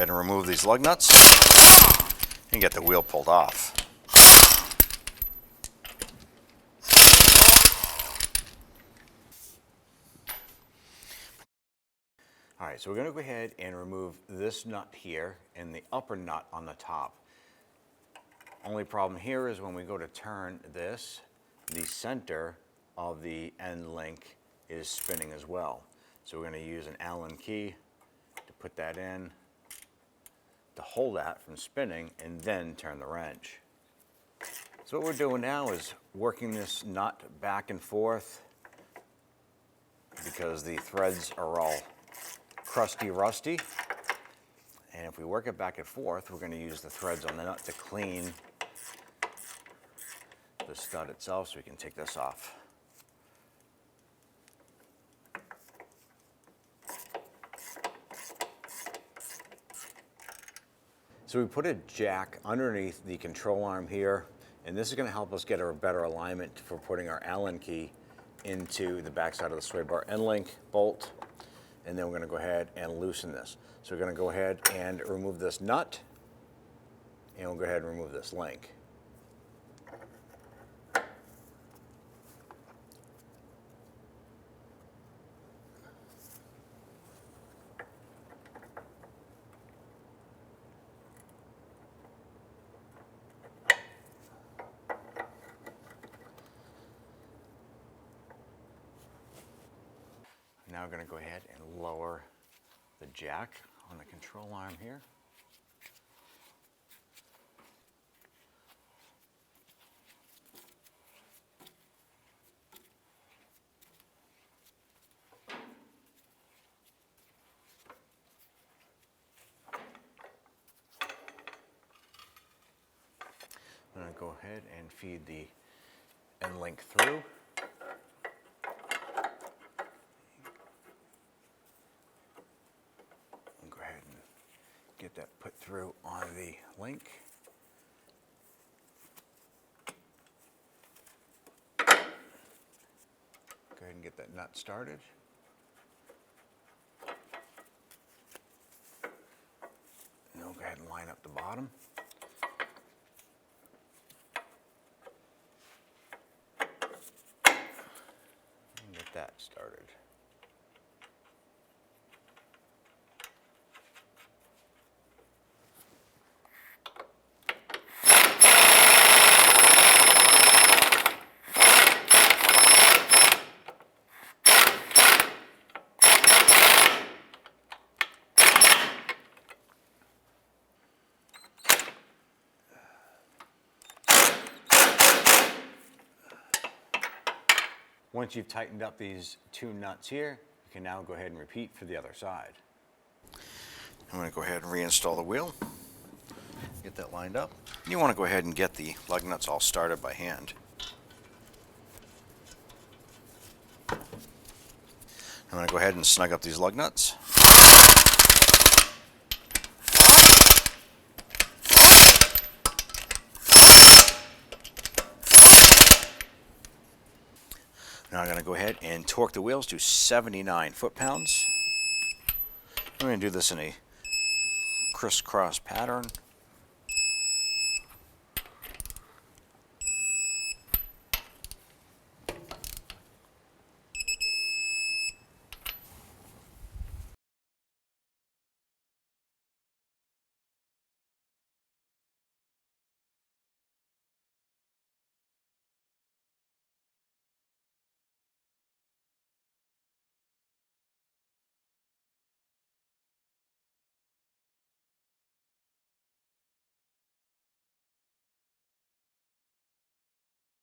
ahead and remove these lug nuts and get the wheel pulled off. All right, so we're going to go ahead and remove this nut here and the upper nut on the top. Only problem here is when we go to turn this, the center of the end link is spinning as well. So we're going to use an Allen key to put that in, to hold that from spinning, and then turn the wrench. So what we're doing now is working this nut back and forth because the threads are all crusty, rusty. And if we work it back and forth, we're going to use the threads on the nut to clean the stud itself, so we can take this off. So we put a jack underneath the control arm here, and this is going to help us get a better alignment for putting our Allen key into the backside of the sway bar end link bolt. And then we're going to go ahead and loosen this. So we're going to go ahead and remove this nut, and we'll go ahead and remove this link. Now we're going to go ahead and lower the jack on the control arm here. I'm going to go ahead and feed the end link through. Get that put through on the link. Go ahead and get that nut started. And we'll go ahead and line up the bottom. And get that started. Once you've tightened up these two nuts here, you can now go ahead and repeat for the other side. I'm going to go ahead and reinstall the wheel, get that lined up. You want to go ahead and get the lug nuts all started by hand. I'm going to go ahead and snug up these lug nuts. Now I'm going to go ahead and torque the wheels to 79 foot-pounds. I'm going to do this in a crisscross pattern.